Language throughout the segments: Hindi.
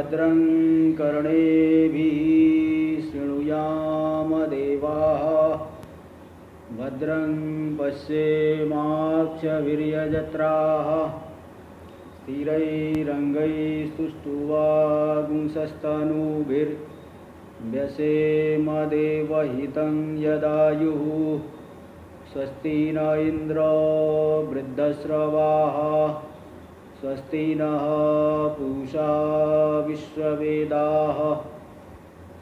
भद्रं कर्णेभिः शृणुयाम देवाः भद्रं पश्येमाक्षवीर्यजत्राः स्थिरैरङ्गैस्तुष्ट्वागुंसस्तनूभिर्व्यसेम देवहितं यदायुः स्वस्ति न इन्द्रो वृद्धश्रवाः स्वस्ति नः पूषा विश्ववेदाः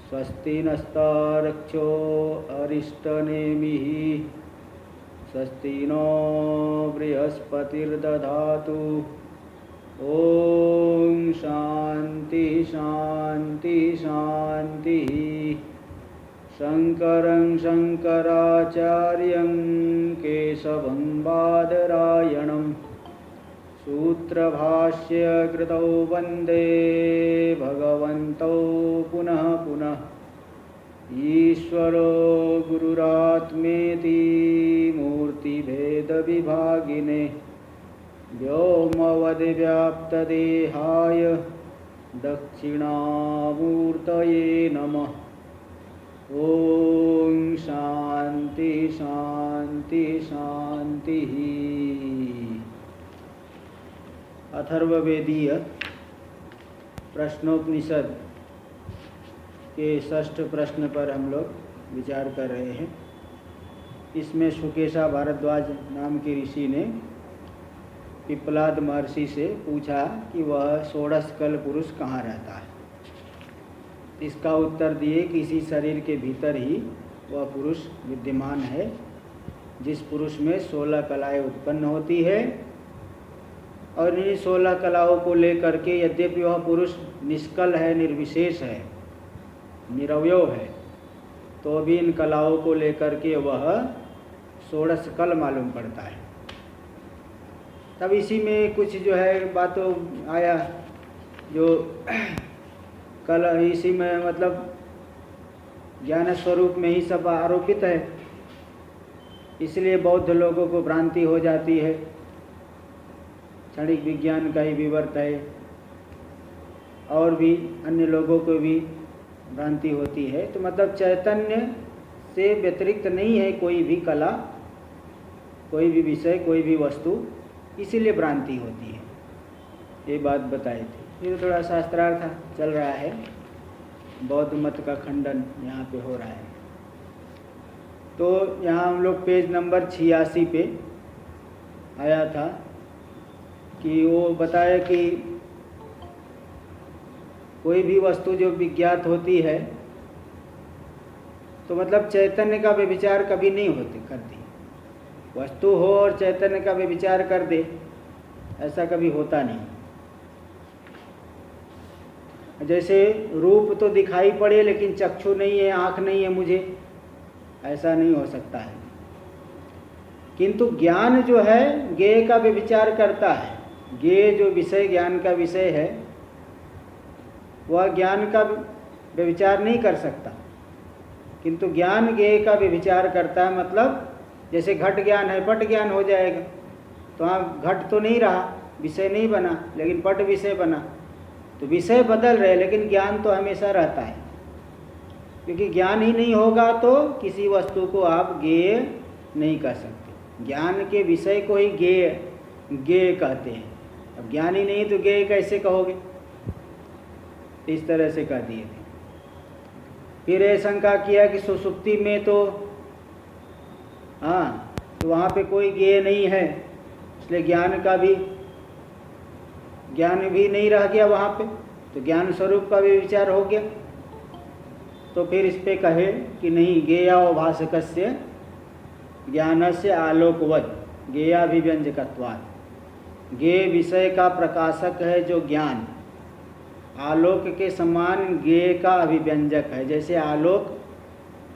स्वस्ति नस्तार्क्ष्यो अरिष्टनेमिः स्वस्ति नो बृहस्पतिर्दधातु ॐ शान्ति शान्ति शान्तिः। शङ्करं शङ्कराचार्यं केशवं बादरायणं सूत्रभाष्यकृतौ वन्दे भगवन्तौ पुनः पुनः। ईश्वरो गुरुरात्मेति मूर्तिभेदविभागिने व्योमवद्व्याप्तदेहाय दक्षिणामूर्तये नमः। ॐ शान्ति शान्ति शान्तिः। अथर्ववेदीय प्रश्नोपनिषद के षष्ठ प्रश्न पर हम लोग विचार कर रहे हैं। इसमें शुकेशा भारद्वाज नाम के ऋषि ने पिप्पलाद महर्षि से पूछा कि वह षोडशकल पुरुष कहाँ रहता है। इसका उत्तर दिए कि इसी शरीर के भीतर ही वह पुरुष विद्यमान है, जिस पुरुष में 16 कलाएँ उत्पन्न होती है। और इन 16 कलाओं को लेकर के यद्यपि वह पुरुष निष्कल है, निर्विशेष है, निरवयव है, तो भी इन कलाओं को लेकर के वह 16 कल मालूम पड़ता है। तब इसी में कुछ जो है बातों आया, जो कल इसी में मतलब ज्ञान स्वरूप में ही सब आरोपित है, इसलिए बौद्ध लोगों को भ्रांति हो जाती है। क्षणिक विज्ञान का ही विवर्त है, और भी अन्य लोगों को भी भ्रांति होती है। तो मतलब चैतन्य से व्यतिरिक्त नहीं है कोई भी कला, कोई भी विषय, कोई भी वस्तु, इसीलिए भ्रांति होती है। ये बात बताई थी। फिर थोड़ा शास्त्रार्थ चल रहा है, बौद्ध मत का खंडन यहाँ पे हो रहा है। तो यहाँ हम लोग पेज नंबर 86 पे आया था कि वो बताया कि कोई भी वस्तु जो विज्ञात होती है तो मतलब चैतन्य का व्यभिचार कभी नहीं करती। वस्तु हो और चैतन्य का व्यभिचार कर दे, ऐसा कभी होता नहीं। जैसे रूप तो दिखाई पड़े लेकिन चक्षु नहीं है, आँख नहीं है मुझे, ऐसा नहीं हो सकता है। किंतु ज्ञान जो है ज्ञेय का व्यभिचार करता है। ज्ञेय जो विषय, ज्ञान का विषय है, वह ज्ञान का व्यभिचार नहीं कर सकता, किंतु ज्ञान ज्ञेय का व्यभिचार करता है। मतलब जैसे घट ज्ञान है, पट ज्ञान हो जाएगा, तो वहाँ घट तो नहीं रहा, विषय नहीं बना, लेकिन पट विषय बना। तो विषय बदल रहे लेकिन ज्ञान तो हमेशा रहता है, क्योंकि ज्ञान ही नहीं होगा तो किसी वस्तु को आप ज्ञेय नहीं कर सकते। ज्ञान के विषय को ही ज्ञेय कहते हैं। अब ज्ञान ही नहीं तो ज्ञेय कैसे कहोगे? इस तरह से कह दिए थे। फिर ये शंका किया कि सुषुप्ति में तो तो वहाँ पे कोई ज्ञेय नहीं है, इसलिए ज्ञान भी नहीं रह गया वहाँ पे, तो ज्ञान स्वरूप का भी विचार हो गया। तो फिर इस पे कहे कि नहीं, ज्ञेयावभासकस्य ज्ञानस्य आलोकवत् ज्ञेयाभिव्यंजकत्वात्। ज्ञेय विषय का प्रकाशक है जो ज्ञान, आलोक के समान ज्ञेय का अभिव्यंजक है। जैसे आलोक,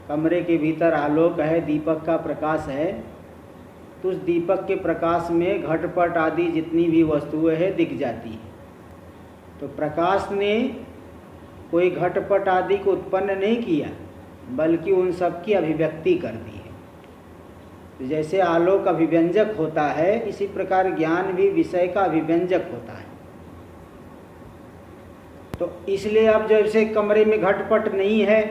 कमरे के भीतर आलोक है, दीपक का प्रकाश है, तो उस दीपक के प्रकाश में घटपट आदि जितनी भी वस्तुएं हैं दिख जाती है। तो प्रकाश ने कोई घटपट आदि को उत्पन्न नहीं किया, बल्कि उन सब की अभिव्यक्ति कर दी है। तो जैसे आलोक अभिव्यंजक होता है, इसी प्रकार ज्ञान भी विषय का अभिव्यंजक होता है। तो इसलिए अब जैसे कमरे में घटपट नहीं है,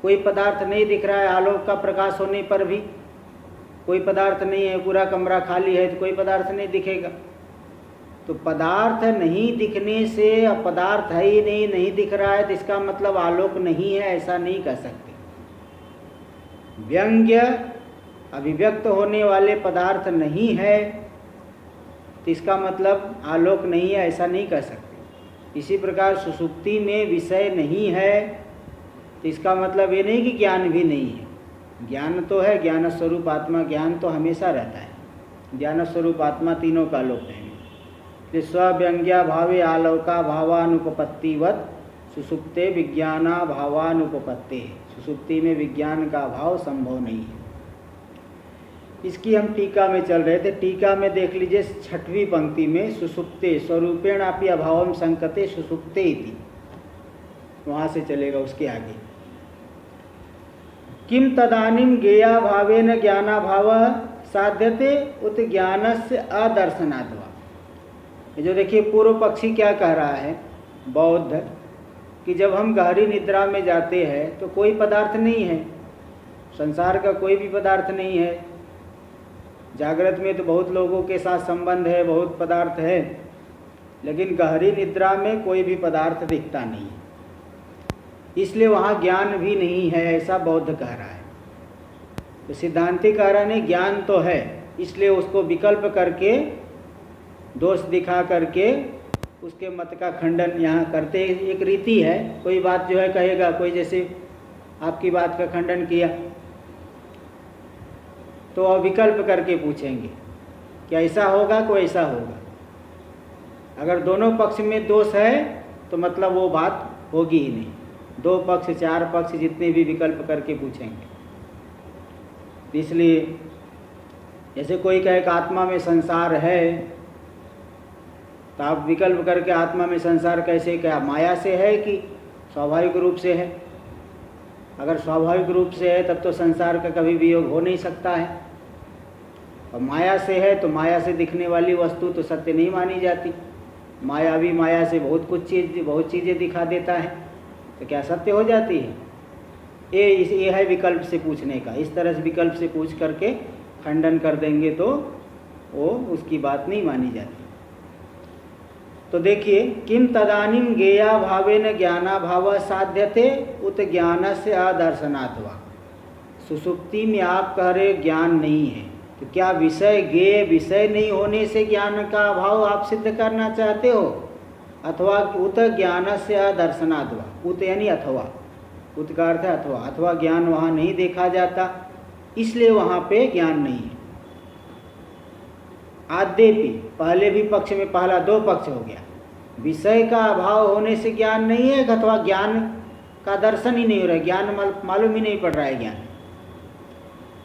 कोई पदार्थ नहीं दिख रहा है, आलोक का प्रकाश होने पर भी कोई पदार्थ नहीं है, पूरा कमरा खाली है तो कोई पदार्थ नहीं दिखेगा। तो पदार्थ नहीं दिखने से अब पदार्थ है ही नहीं, नहीं दिख रहा है तो इसका मतलब आलोक नहीं है, ऐसा नहीं कह सकते। व्यंग्य अभिव्यक्त होने वाले पदार्थ नहीं है तो इसका मतलब आलोक नहीं है, ऐसा नहीं कह सकते। इसी प्रकार सुषुप्ति में विषय नहीं है तो इसका मतलब ये नहीं कि ज्ञान भी नहीं है। ज्ञान तो है, ज्ञान स्वरूप आत्मा, ज्ञान तो हमेशा रहता है। ज्ञान स्वरूप आत्मा तीनों का आलोक है। स्वव्यंग्या भावे आलोका भावानुपपत्तिवत सुषुप्ते विज्ञाना भावानुपपत्ति। सुषुप्ति में विज्ञान का भाव संभव नहीं है। इसकी हम टीका में चल रहे थे। टीका में देख लीजिए 6वीं पंक्ति में सुषुप्ते स्वरूपेण अपि अभावम संकते सुषुप्ते इति, वहाँ से चलेगा उसके आगे। किम तदानीम गेया भावेन ज्ञाना भाव साध्यते उत ज्ञानस्य अदर्शनाद्वा। ये जो देखिए पूर्व पक्षी क्या कह रहा है बौद्ध, कि जब हम गहरी निद्रा में जाते हैं तो कोई पदार्थ नहीं है, संसार का कोई भी पदार्थ नहीं है। जागृत में तो बहुत लोगों के साथ संबंध है, बहुत पदार्थ है, लेकिन गहरी निद्रा में कोई भी पदार्थ दिखता नहीं है, इसलिए वहाँ ज्ञान भी नहीं है, ऐसा बौद्ध कह रहा है। तो सिद्धांति कह रहा नहीं, ज्ञान तो है, इसलिए उसको विकल्प करके दोष दिखा करके उसके मत का खंडन यहाँ करते। एक रीति है, कोई बात जो है कहेगा, कोई जैसे आपकी बात का खंडन किया तो विकल्प करके पूछेंगे कि ऐसा होगा कोई ऐसा होगा। अगर दोनों पक्ष में दोष है तो मतलब वो बात होगी ही नहीं। 2 पक्ष 4 पक्ष जितने भी विकल्प करके पूछेंगे। इसलिए जैसे कोई कहे कि आत्मा में संसार है तो आप विकल्प करके आत्मा में संसार कैसे, क्या माया से है कि स्वाभाविक रूप से है? अगर स्वाभाविक रूप से है तब तो संसार का कभी वियोग हो नहीं सकता है, और माया से है तो माया से दिखने वाली वस्तु तो सत्य नहीं मानी जाती। मायावी माया से बहुत चीज़ें दिखा देता है, तो क्या सत्य हो जाती है? ये है विकल्प से पूछने का। इस तरह से विकल्प से पूछ करके खंडन कर देंगे तो वो उसकी बात नहीं मानी जाती। तो देखिए, किम तदानीम गेया भावेन ज्ञाना भाव साध्यते उत ज्ञान से अदर्शनात्वा। सुषुप्ति में आप कह रहे ज्ञान नहीं है, तो क्या विषय गेय विषय नहीं होने से ज्ञान का अभाव आप सिद्ध करना चाहते हो? अथवा उत ज्ञान से अदर्शनात्वा। उत यानी अथवा, उत का अर्थ है अथवा, अथवा ज्ञान वहाँ नहीं देखा जाता इसलिए वहाँ पे ज्ञान नहीं है। आद्यपि पहले भी पक्ष में पहला 2 पक्ष हो गया। विषय का अभाव होने से ज्ञान नहीं है, अथवा ज्ञान का दर्शन ही नहीं हो रहा है, ज्ञान मालूम ही नहीं पड़ रहा है ज्ञान।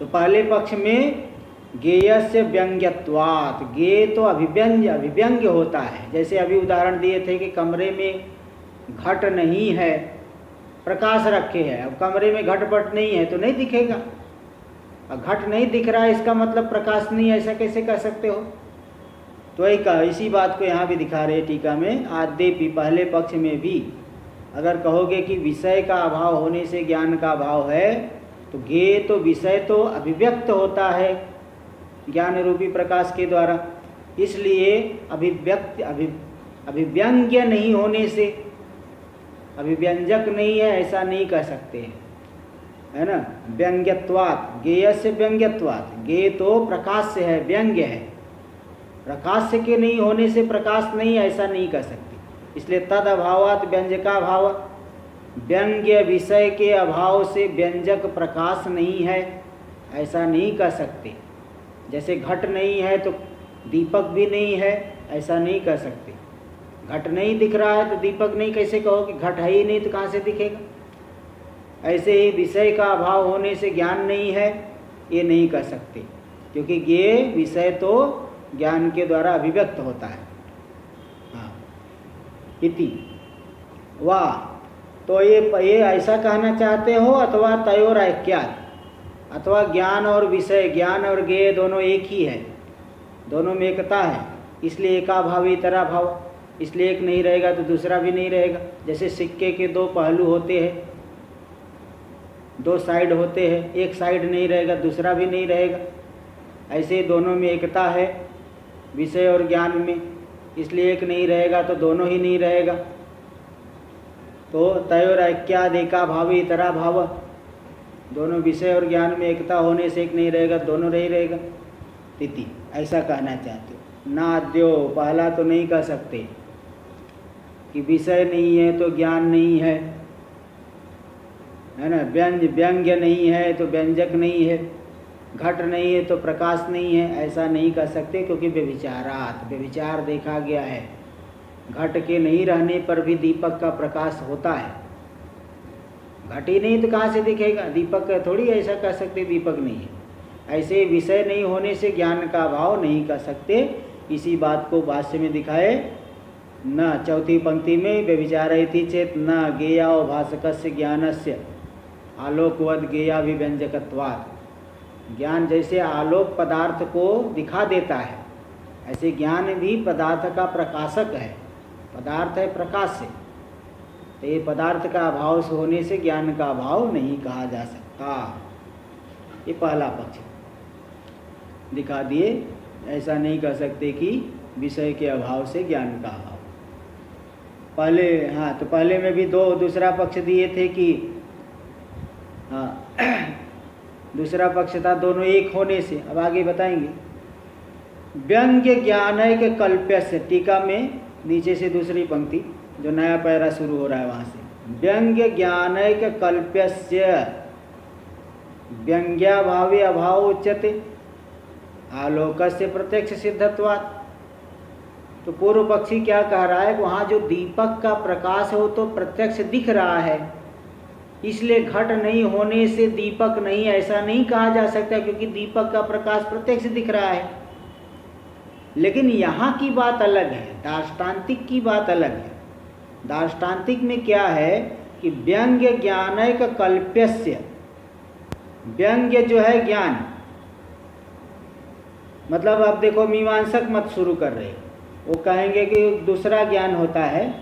तो पहले पक्ष में गेयस्य व्यंग्यत्वात्, गेय तो अभिव्यंग्य होता है। जैसे अभी उदाहरण दिए थे कि कमरे में घट नहीं है, प्रकाश रखे हैं, अब कमरे में घटपट नहीं है तो नहीं दिखेगा। अब घट नहीं दिख रहा है इसका मतलब प्रकाश नहीं है, ऐसा कैसे कह सकते हो? तो वही कहा, इसी बात को यहाँ भी दिखा रहे टीका में। आद्यपि पहले पक्ष में भी अगर कहोगे कि विषय का अभाव होने से ज्ञान का अभाव है, तो गेय तो विषय तो अभिव्यक्त होता है ज्ञान रूपी प्रकाश के द्वारा, इसलिए अभिव्यंग्य नहीं होने से, अभिव्यंजक नहीं है ऐसा नहीं कह सकते हैं, है ना। व्यंग्यत्वात्, गेय से व्यंग्यत्वात्, गेय तो प्रकाश से है, व्यंग्य है। प्रकाश के नहीं होने से प्रकाश नहीं है ऐसा नहीं कह सकते। इसलिए तद अभावात् व्यंजका भाव, व्यंग्य विषय के अभाव से व्यंजक प्रकाश नहीं है ऐसा नहीं कह सकते। जैसे घट नहीं है तो दीपक भी नहीं है ऐसा नहीं कह सकते। घट नहीं दिख रहा है तो दीपक नहीं कैसे कहोगे? घट है ही नहीं तो कहाँ से दिखेगा? ऐसे ही विषय का अभाव होने से ज्ञान नहीं है ये नहीं कह सकते, क्योंकि ये विषय तो ज्ञान के द्वारा अभिव्यक्त होता है। हाँ, इति वाह, तो ये ऐसा कहना चाहते हो? अथवा तयोर ऐक्यात्, अथवा ज्ञान और विषय, ज्ञान और ज्ञेय दोनों एक ही है, दोनों में एकता है, इसलिए एका भाव इतरा भाव। इसलिए एक नहीं रहेगा तो दूसरा भी नहीं रहेगा। जैसे सिक्के के दो पहलू होते हैं, दो साइड होते हैं, एक साइड नहीं रहेगा दूसरा भी नहीं रहेगा। ऐसे दोनों में एकता है विषय और ज्ञान में, इसलिए एक नहीं रहेगा तो दोनों ही नहीं रहेगा। तो तयोर ऐक्यादेका भाव इतरा भाव, दोनों विषय और ज्ञान में एकता होने से एक नहीं रहेगा, दोनों नहीं रहेगा। तिथि ऐसा कहना चाहते हो। नाद्यो पहला तो नहीं कह सकते कि विषय नहीं है तो ज्ञान नहीं है ना, व्यंग्य नहीं है तो व्यंजक नहीं है, घट नहीं है तो प्रकाश नहीं है, ऐसा नहीं कह सकते, क्योंकि व्यभिचारात, व्यभिचार देखा गया है। घट के नहीं रहने पर भी दीपक का प्रकाश होता है। घट ही नहीं तो कहाँ से दिखेगा, दीपक थोड़ी ऐसा कह सकते दीपक नहीं है। ऐसे विषय नहीं होने से ज्ञान का अभाव नहीं कह सकते। इसी बात को भाष्य में दिखाए न चौथी पंक्ति में, व्यभिचारयति चेत न गेयाओ भासकस्य ज्ञानस्य आलोकवद गेयाभिव्यंजकत्वात्। ज्ञान जैसे आलोक पदार्थ को दिखा देता है, ऐसे ज्ञान भी पदार्थ का प्रकाशक है। पदार्थ है प्रकाश से, तो ये पदार्थ का अभाव से होने से ज्ञान का अभाव नहीं कहा जा सकता। ये पहला पक्ष दिखा दिए। ऐसा नहीं कह सकते कि विषय के अभाव से ज्ञान का अभाव। पहले हाँ, तो पहले में भी दूसरा पक्ष दिए थे कि हाँ दूसरा पक्ष था दोनों एक होने से। अब आगे बताएंगे। व्यंग्य ज्ञानैक कल्प्यस्य, टीका में नीचे से दूसरी पंक्ति जो नया पैरा शुरू हो रहा है वहाँ से। व्यंग्य ज्ञानैक कल्प्यस्य व्यंग्याभावे अभाव उच्यते आलोकस्य प्रत्यक्ष सिद्धत्वात्। तो पूर्व पक्षी क्या कह रहा है, वहाँ जो दीपक का प्रकाश हो तो प्रत्यक्ष दिख रहा है, इसलिए घट नहीं होने से दीपक नहीं, ऐसा नहीं कहा जा सकता, क्योंकि दीपक का प्रकाश प्रत्यक्ष दिख रहा है। लेकिन यहाँ की बात अलग है, दार्ष्टान्तिक की बात अलग है। दार्ष्टान्तिक में क्या है कि व्यंग्य ज्ञानैक कल्प्यस्य, व्यंग्य जो है ज्ञान, मतलब अब देखो मीमांसक मत शुरू कर रहे, वो कहेंगे कि दूसरा ज्ञान होता है।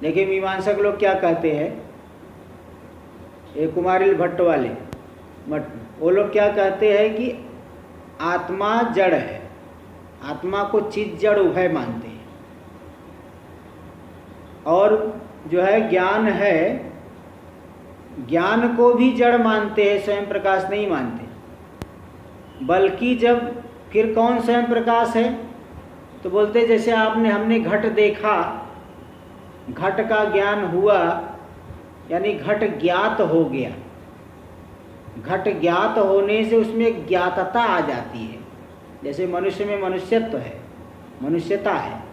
देखिए मीमांसक लोग क्या कहते हैं, ये कुमारिल भट्ट वाले मठ, वो लोग क्या कहते हैं कि आत्मा जड़ है, आत्मा को चित जड़ उभय मानते हैं, और जो है ज्ञान है, ज्ञान को भी जड़ मानते हैं, स्वयं प्रकाश नहीं मानते। बल्कि जब फिर कौन स्वयं प्रकाश है, तो बोलते जैसे हमने घट देखा, घट का ज्ञान हुआ, यानी घट ज्ञात हो गया। घट ज्ञात होने से उसमें ज्ञातता आ जाती है। जैसे मनुष्य में मनुष्यत्व है, मनुष्यता है,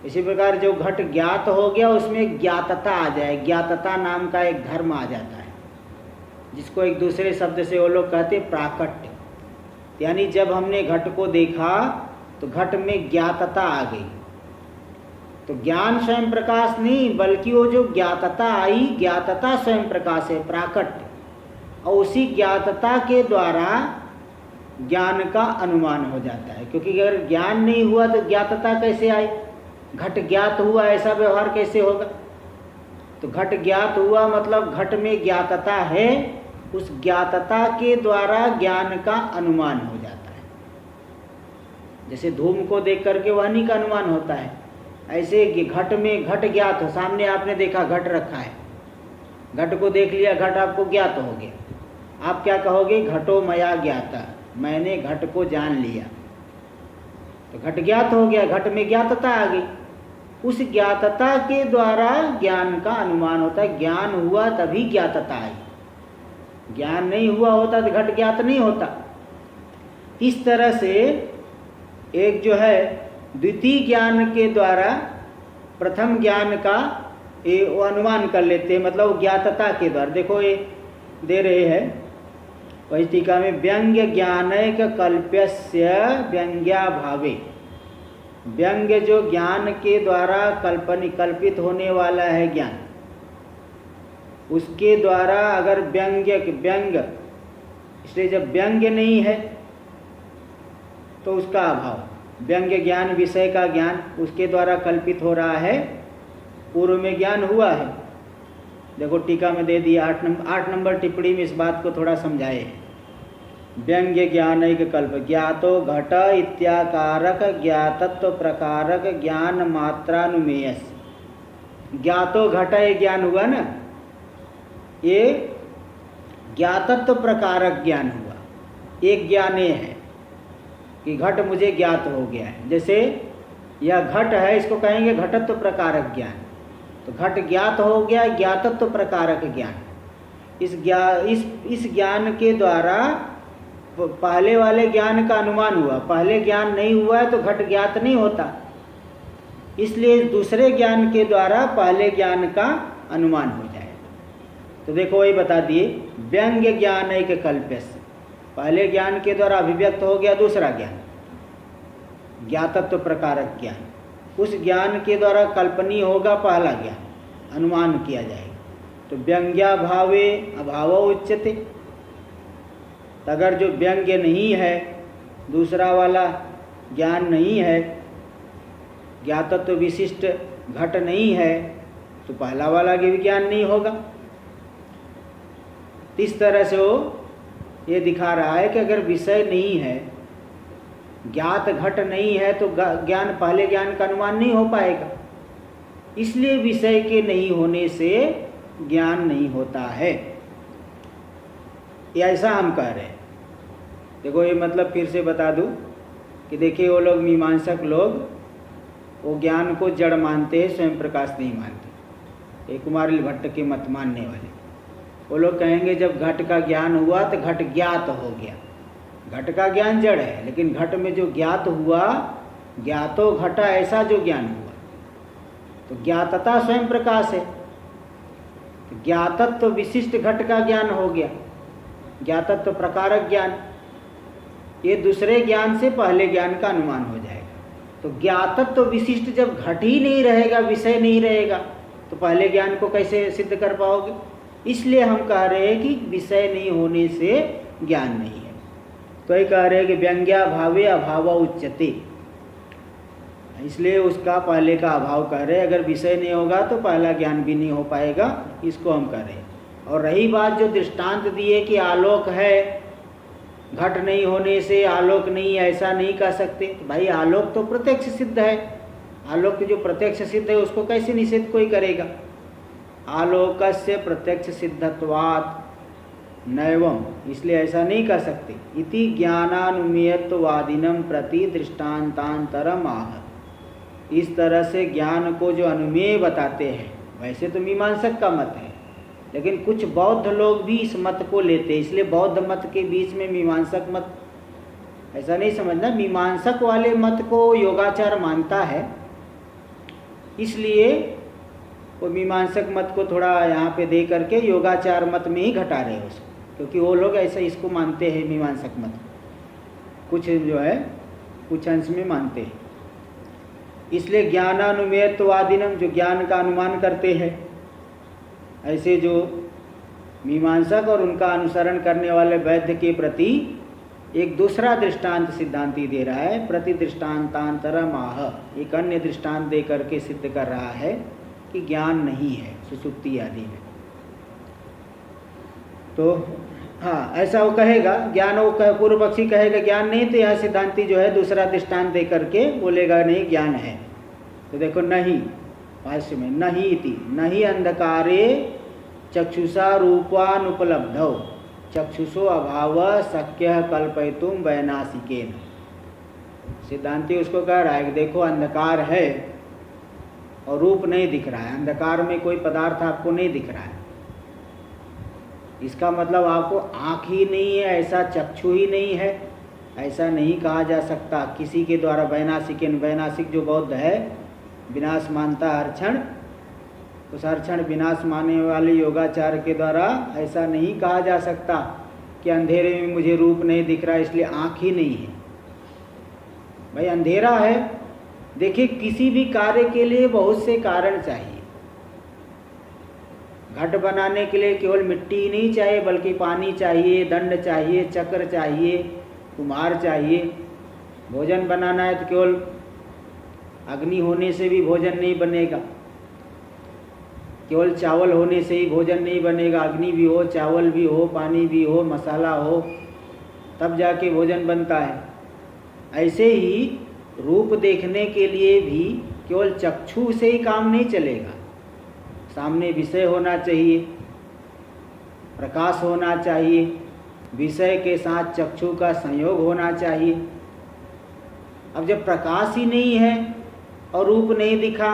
इसी प्रकार जो घट ज्ञात हो गया उसमें ज्ञातता आ जाए, ज्ञातता नाम का एक धर्म आ जाता है, जिसको एक दूसरे शब्द से वो लोग कहते हैं प्राकट्य। यानी जब हमने घट को देखा तो घट में ज्ञातता आ गई। तो ज्ञान स्वयं प्रकाश नहीं, बल्कि वो जो ज्ञातता आई, ज्ञातता स्वयं प्रकाश है, प्राकट्य। और उसी ज्ञातता के द्वारा ज्ञान का अनुमान हो जाता है, क्योंकि अगर ज्ञान नहीं हुआ तो ज्ञातता कैसे आई? घट ज्ञात हुआ, ऐसा व्यवहार कैसे होगा? तो घट ज्ञात हुआ मतलब घट में ज्ञातता है, उस ज्ञातता के द्वारा ज्ञान का अनुमान हो जाता है। जैसे धूम को देख करके वाणी का अनुमान होता है, ऐसे घट में घट ज्ञात हो, सामने आपने देखा घट रखा है, घट को देख लिया, घट आपको ज्ञात हो गया। आप क्या कहोगे? घटो मया ज्ञाता, मैंने घट को जान लिया। तो घट ज्ञात हो गया, घट में ज्ञातता आ गई, उस ज्ञातता के द्वारा ज्ञान का अनुमान होता है। ज्ञान हुआ तभी ज्ञातता आई, ज्ञान नहीं हुआ होता तो घट ज्ञात नहीं होता। इस तरह से एक जो है द्वितीय ज्ञान के द्वारा प्रथम ज्ञान का वो अनुमान कर लेते हैं, मतलब ज्ञातता के द्वारा। देखो ये दे रहे हैं वही टीका में, व्यंग्य ज्ञानैक कल्प्यस्य व्यंग्याभावे। व्यंग्य जो ज्ञान के द्वारा कल्पित होने वाला है ज्ञान, उसके द्वारा अगर व्यंग, इसलिए जब व्यंग्य नहीं है तो उसका अभाव, व्यंग्य ज्ञान विषय का ज्ञान उसके द्वारा कल्पित हो रहा है, पूर्व में ज्ञान हुआ है। देखो टीका में दे दिया 8 नंबर टिप्पणी में इस बात को थोड़ा समझाए। व्यंग्य ज्ञान एक कल्प ज्ञातो घट इत्याकारक ज्ञातत्व प्रकारक ज्ञान मात्रानुमेयस। ज्ञातो घट ये ज्ञान हुआ ना, ये ज्ञातत्व प्रकारक ज्ञान हुआ। एक ज्ञान ये है कि घट मुझे ज्ञात हो गया है, जैसे यह घट है इसको कहेंगे घटत्व प्रकारक ज्ञान। तो घट ज्ञात हो गया, ज्ञातत्व प्रकारक ज्ञान। इस ज्ञान के द्वारा पहले वाले ज्ञान का अनुमान हुआ। पहले ज्ञान नहीं हुआ है तो घट ज्ञात नहीं होता, इसलिए दूसरे ज्ञान के द्वारा पहले ज्ञान का अनुमान हो जाएगा। तो देखो वही बता दिए, व्यंग्य ज्ञान एक कल्प्यस्य, पहले ज्ञान के द्वारा अभिव्यक्त हो गया दूसरा ज्ञान, ज्ञातत्व प्रकारक ज्ञान। उस ज्ञान के द्वारा कल्पनीय होगा पहला ज्ञान, अनुमान किया जाएगा। तो व्यंग्याभावे अभावो उच्यते। अगर जो व्यंग्य नहीं है, दूसरा वाला ज्ञान नहीं है, ज्ञातत्व विशिष्ट घट नहीं है, तो पहला वाला ज्ञान नहीं होगा। इस तरह से वो ये दिखा रहा है कि अगर विषय नहीं है, ज्ञात घट नहीं है, तो ज्ञान पहले ज्ञान का अनुमान नहीं हो पाएगा। इसलिए विषय के नहीं होने से ज्ञान नहीं होता है, ये ऐसा हम कह रहे हैं। देखो ये मतलब फिर से बता दूं कि देखिए वो लोग मीमांसक लोग वो ज्ञान को जड़ मानते हैं, स्वयं प्रकाश नहीं मानते। ये कुमारिल भट्ट के मत मानने वाले वो लोग कहेंगे जब घट का ज्ञान हुआ तो घट ज्ञात हो गया। घट का ज्ञान जड़ है, लेकिन घट में जो ज्ञात हुआ, ज्ञातो घटा, ऐसा जो ज्ञान हुआ, तो ज्ञातता स्वयं प्रकाश है। तो ज्ञातत्व विशिष्ट घट का ज्ञान हो गया, ज्ञातत्व प्रकारक ज्ञान। ये दूसरे ज्ञान से पहले ज्ञान का अनुमान हो जाएगा। तो ज्ञातत्व विशिष्ट जब घट ही नहीं रहेगा, विषय नहीं रहेगा, तो पहले ज्ञान को कैसे सिद्ध कर पाओगे? इसलिए हम कह रहे हैं कि विषय नहीं होने से ज्ञान नहीं है। तो ये कह रहे हैं कि व्यंग्याभावे अभाव उच्यते, इसलिए उसका पहले का अभाव कह रहे हैं। अगर विषय नहीं होगा तो पहला ज्ञान भी नहीं हो पाएगा, इसको हम कह रहे हैं। और रही बात जो दृष्टांत दिए कि आलोक है, घट नहीं होने से आलोक नहीं, ऐसा नहीं कह सकते। तो भाई आलोक तो प्रत्यक्ष सिद्ध है, आलोक जो प्रत्यक्ष सिद्ध है उसको कैसे निषेध कोई करेगा? आलोकस्य प्रत्यक्ष सिद्धत्वात् नैवम, इसलिए ऐसा नहीं कर सकते। इति ज्ञानानुमेयत्ववादिनम प्रति दृष्टांतांतरम आह। इस तरह से ज्ञान को जो अनुमेय बताते हैं, वैसे तो मीमांसक का मत है, लेकिन कुछ बौद्ध लोग भी इस मत को लेते हैं, इसलिए बौद्ध मत के बीच में मीमांसक मत, ऐसा नहीं समझना। मीमांसक वाले मत को योगाचार मानता है, इसलिए वो मीमांसक मत को थोड़ा यहाँ पे दे करके योगाचार मत में ही घटा रहे हैं उसको, क्योंकि वो लोग ऐसा इसको मानते हैं मीमांसक मत, कुछ जो है कुछ अंश में मानते हैं। इसलिए ज्ञानानुमेयत्ववादिनम, जो ज्ञान का अनुमान करते हैं, ऐसे जो मीमांसक और उनका अनुसरण करने वाले वैद्य के प्रति एक दूसरा दृष्टांत सिद्धांति दे रहा है। प्रति दृष्टांतांतरम आह, एक अन्य दृष्टांत दे करके सिद्ध कर रहा है कि ज्ञान नहीं है सुसुप्ति आदि में। तो हाँ, ऐसा वो कहेगा, ज्ञान वो पूर्व पक्षी कहेगा ज्ञान नहीं, तो यह सिद्धांति जो है दूसरा दृष्टांत दे करके बोलेगा नहीं ज्ञान है। तो देखो नहीं, भाष्य में नहीं इति, नहीं अंधकारे चक्षुषा रूपानुपलब्धौ चक्षुषो अभाव शक्य कल्पयितुम वैनासिकेन। सिद्धांति उसको कह रहा है कि देखो अंधकार है और रूप नहीं दिख रहा है, अंधकार में कोई पदार्थ आपको नहीं दिख रहा है, इसका मतलब आपको आँख ही नहीं है, ऐसा चक्षु ही नहीं है, ऐसा नहीं कहा जा सकता किसी के द्वारा। वैनासिकेन, वैनासिक जो बौद्ध है विनाश मानता हर क्षण, उस हर क्षण विनाश मानने वाले योगाचार के द्वारा ऐसा नहीं कहा जा सकता कि अंधेरे में मुझे रूप नहीं दिख रहा इसलिए आँख ही नहीं है। भाई अंधेरा है, देखिए किसी भी कार्य के लिए बहुत से कारण चाहिए। घट बनाने के लिए केवल मिट्टी ही नहीं चाहिए, बल्कि पानी चाहिए, दंड चाहिए, चक्र चाहिए, कुम्हार चाहिए, भोजन बनाना है तो केवल अग्नि होने से भी भोजन नहीं बनेगा, केवल चावल होने से ही भोजन नहीं बनेगा। अग्नि भी हो, चावल भी हो, पानी भी हो, मसाला हो, तब जाके भोजन बनता है। ऐसे ही रूप देखने के लिए भी केवल चक्षु से ही काम नहीं चलेगा, सामने विषय होना चाहिए, प्रकाश होना चाहिए, विषय के साथ चक्षु का संयोग होना चाहिए। अब जब प्रकाश ही नहीं है और रूप नहीं दिखा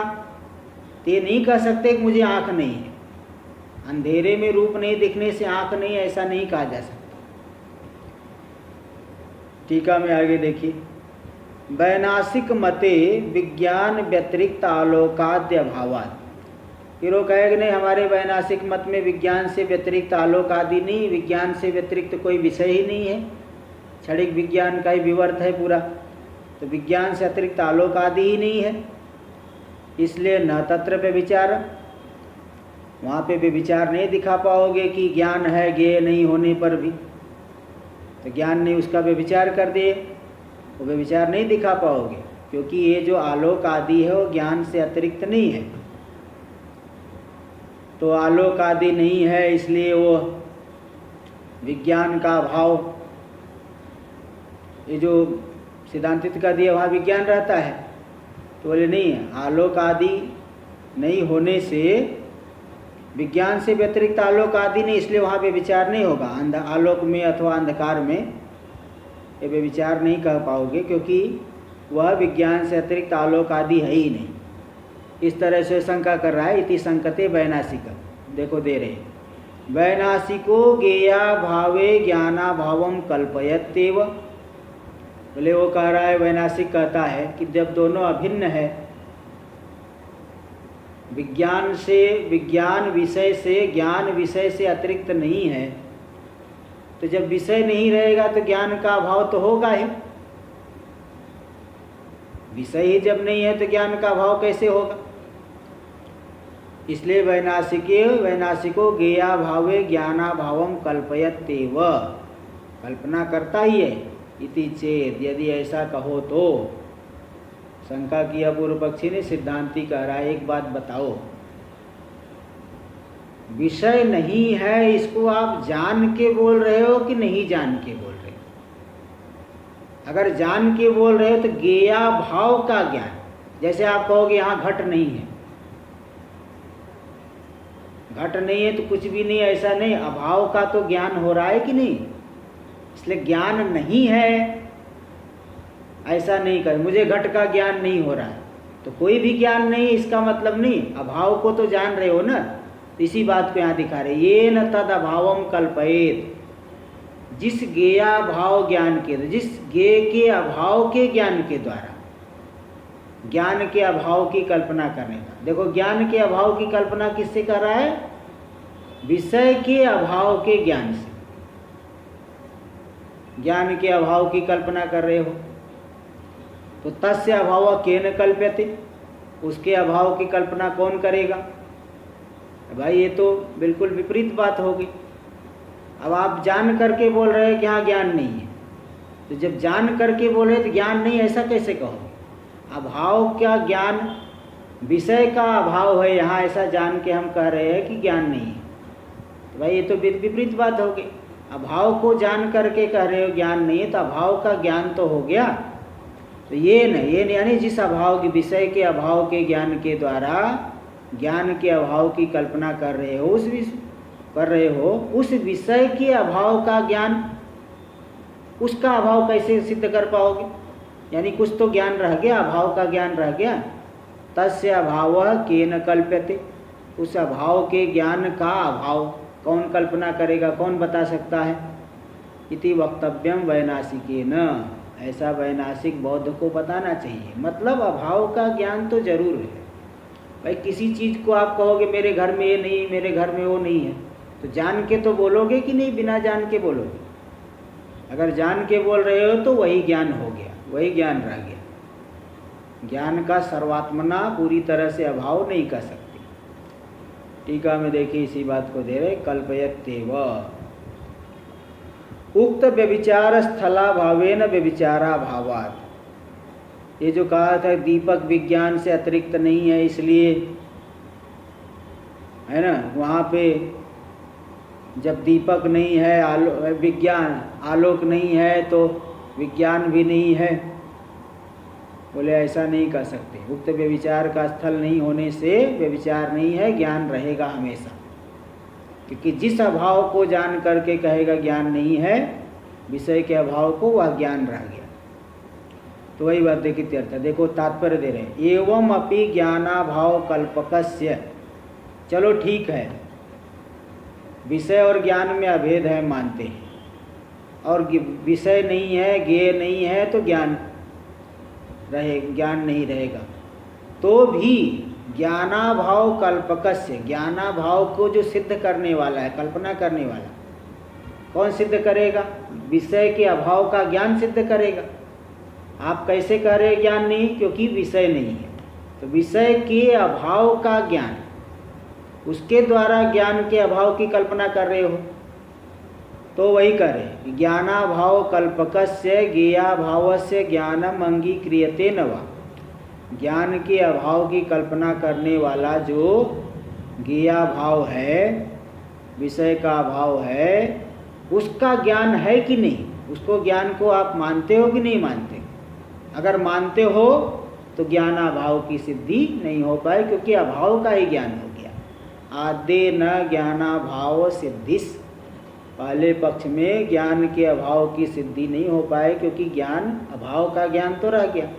तो ये नहीं कह सकते कि मुझे आँख नहीं है। अंधेरे में रूप नहीं दिखने से आँख नहीं, ऐसा नहीं कहा जा सकता। टीका में आगे देखिए, वैनाशिक मते विज्ञान व्यतिरिक्त आलोकाद्य अभावात्। फिर वो कहेगा नहीं, हमारे वैनाशिक मत में विज्ञान से व्यतिरिक्त आलोक आदि नहीं, विज्ञान से व्यतिरिक्त कोई विषय ही नहीं है, क्षणिक विज्ञान का ही विवर्त है पूरा, तो विज्ञान से अतिरिक्त आलोक आदि ही नहीं है, इसलिए न तत्र व्यभिचार, वहाँ पे व्यभिचार नहीं दिखा पाओगे कि ज्ञान है ज्ञेय नहीं होने पर भी, तो ज्ञान ने उसका व्यभिचार कर दिए, वो व्यभिचार नहीं दिखा पाओगे, क्योंकि ये जो आलोक आदि है वो ज्ञान से अतिरिक्त नहीं है। तो आलोक आदि नहीं है, इसलिए वो विज्ञान का अभाव, ये जो सिद्धांतित का दिया वहाँ विज्ञान रहता है, तो बोले नहीं, आलोक आदि नहीं होने से विज्ञान से व्यतिरिक्त आलोक आदि नहीं, इसलिए वहाँ पे विचार नहीं होगा। आलोक में अथवा अंधकार में ये विचार नहीं कर पाओगे, क्योंकि वह विज्ञान से अतिरिक्त आलोक आदि है ही नहीं। इस तरह से शंका कर रहा है। इति संकते वैनाशिक, देखो दे रहे, वैनाशिको गेया भावे ज्ञाना भावम कल्पयत्येव। बोले वो कह रहा है, वैनाशिक कहता है कि जब दोनों अभिन्न है, विज्ञान से विज्ञान विषय से ज्ञान विषय से अतिरिक्त नहीं है, तो जब विषय नहीं रहेगा तो ज्ञान का अभाव तो होगा ही। विषय ही जब नहीं है तो ज्ञान का अभाव कैसे होगा? इसलिए वैनाशिको गेया भावे ज्ञाना भावम कल्पयत्येव, कल्पना करता ही है। इति चेत, यदि ऐसा कहो तो, शंका किया पूर्व पक्षी ने, सिद्धांती कह रहा है एक बात बताओ, विषय नहीं है इसको आप जान के बोल रहे हो कि नहीं जान के बोल रहे हो? अगर जान के बोल रहे हो तो गेया भाव का ज्ञान, जैसे आप कहोगे यहाँ घट नहीं है, घट नहीं है तो कुछ भी नहीं, ऐसा नहीं, अभाव का तो ज्ञान हो रहा है कि नहीं? इसलिए ज्ञान नहीं है ऐसा नहीं कर, मुझे घट का ज्ञान नहीं हो रहा है तो कोई भी ज्ञान नहीं, इसका मतलब नहीं, अभाव को तो जान रहे हो ना। इसी बात को यहाँ दिखा रहे, ये न तद अभावम कल्पयेत, जिस गेया भाव ज्ञान के, जिस गेय के अभाव के ज्ञान के द्वारा ज्ञान के अभाव की कल्पना करने का। देखो ज्ञान के अभाव की कल्पना किससे कर रहा है? विषय के अभाव के ज्ञान से। ज्ञान के अभाव की कल्पना कर रहे हो तो तस्य अभाव केन कल्प्यते, उसके अभाव की कल्पना कौन करेगा? भाई ये तो बिल्कुल विपरीत बात होगी। अब आप जान करके बोल रहे हैं कि यहाँ ज्ञान नहीं है, तो जब जान करके बोले तो ज्ञान नहीं, ऐसा कैसे कहोगे? अभाव क्या ज्ञान, विषय का अभाव है यहाँ, ऐसा जान के हम कह रहे हैं कि ज्ञान नहीं है, तो भाई ये तो विपरीत बात होगी। अभाव को जान करके कह रहे हो ज्ञान नहीं है, तो अभाव का ज्ञान तो हो गया। तो ये नहीं यानी जिस अभाव के, विषय के अभाव के ज्ञान के द्वारा ज्ञान के अभाव की कल्पना कर रहे हो, उस विषय के अभाव का ज्ञान, उसका अभाव कैसे सिद्ध कर पाओगे? यानी कुछ तो ज्ञान रह गया, अभाव का ज्ञान रह गया। तस्य अभाव केन कल्प्यते, उस अभाव के ज्ञान का अभाव कौन कल्पना करेगा, कौन बता सकता है? इति वक्तव्यम वैनाशिकेन, ऐसा वैनाशिक बौद्ध को बताना चाहिए। मतलब अभाव का ज्ञान तो जरूर है। भाई किसी चीज़ को आप कहोगे मेरे घर में ये नहीं, मेरे घर में वो नहीं है, तो जान के तो बोलोगे कि नहीं, बिना जान के बोलोगे? अगर जान के बोल रहे हो तो वही ज्ञान हो गया, वही ज्ञान रह गया। ज्ञान का सर्वात्मना पूरी तरह से अभाव नहीं कर सकते। टीका में देखिए इसी बात को दे रहे, कल्पयत्येव उक्त व्यभिचार स्थला भावेन व्यभिचारा भावात्। ये जो कहा था दीपक विज्ञान से अतिरिक्त नहीं है, इसलिए है ना, वहाँ पे जब दीपक नहीं है, विज्ञान आलोक नहीं है तो विज्ञान भी नहीं है। बोले ऐसा नहीं कर सकते, उक्त व्यभिचार का स्थल नहीं होने से व्यभिचार नहीं है, ज्ञान रहेगा हमेशा। क्योंकि जिस अभाव को जान करके कहेगा ज्ञान नहीं है, विषय के अभाव को वह ज्ञान रह गया। तो वही बात देखिए अर्थ, देखो तात्पर्य दे रहे हैं, एवं अपि ज्ञानाभाव कल्पकस्य। चलो ठीक है, विषय और ज्ञान में अभेद है मानते हैं, और विषय नहीं है, ज्ञेय नहीं है तो ज्ञान नहीं रहेगा। तो भी ज्ञानाभाव कल्पकस्य, ज्ञानाभाव को जो सिद्ध करने वाला है, कल्पना करने वाला, कौन सिद्ध करेगा? विषय के अभाव का ज्ञान सिद्ध करेगा। आप कैसे कह रहे हैं ज्ञान नहीं? क्योंकि विषय नहीं है। तो विषय के अभाव का ज्ञान, उसके द्वारा ज्ञान के अभाव की कल्पना कर रहे हो। तो वही करे, ज्ञानाभाव कल्पकस्य ज्ञेयाभावस्य ज्ञानम अंगीक्रियते न वा। ज्ञान के अभाव की कल्पना करने वाला जो ज्ञेयाभाव है, विषय का अभाव है, उसका ज्ञान है कि नहीं? उसको ज्ञान को आप मानते हो कि नहीं मानते? अगर मानते हो तो ज्ञानाभाव की सिद्धि नहीं हो पाए, क्योंकि अभाव का ही ज्ञान हो गया। आदे न ज्ञानाभाव सिद्धिस, पहले पक्ष में ज्ञान के अभाव की सिद्धि नहीं हो पाए, क्योंकि ज्ञान अभाव का ज्ञान तो रह गया।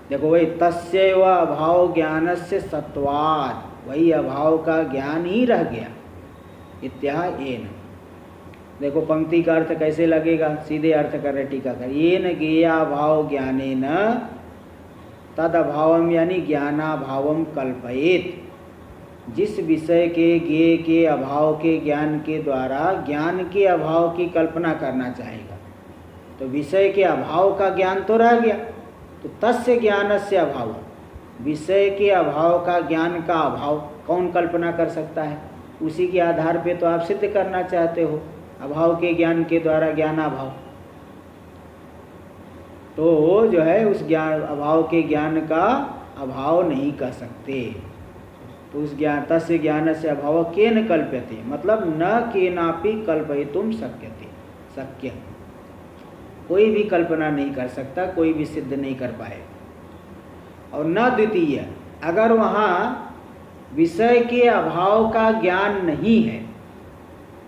देखो वही तस्यैव अभाव ज्ञानस्य सत्वात्, वही अभाव का ज्ञान ही रह गया। इत्याह येन, देखो पंक्ति का अर्थ कैसे लगेगा, सीधे अर्थ कर रहे टीकाकार, येन ज्ञेयाभाव ज्ञानेन तद अभावम यानी ज्ञानाभावम कल्पयेत। जिस विषय के ज्ञेय के अभाव के ज्ञान के द्वारा ज्ञान के अभाव की कल्पना करना चाहेगा, तो विषय के अभाव का ज्ञान तो रह गया। तो तस्य ज्ञानस्य अभाव, विषय के अभाव का ज्ञान का अभाव कौन कल्पना कर सकता है? उसी के आधार पे तो आप सिद्ध करना चाहते हो, अभाव के ज्ञान के द्वारा ज्ञानाभाव। तो जो है उस ज्ञान अभाव के ज्ञान का अभाव नहीं कर सकते। तो उस ज्ञान तस्य ज्ञान से अभाव केन कल्प्यते, मतलब न केनापि कल्पयितुम शक्यते, शक्य, कोई भी कल्पना नहीं कर सकता, कोई भी सिद्ध नहीं कर पाए। और न द्वितीय, अगर वहाँ विषय के अभाव का ज्ञान नहीं है,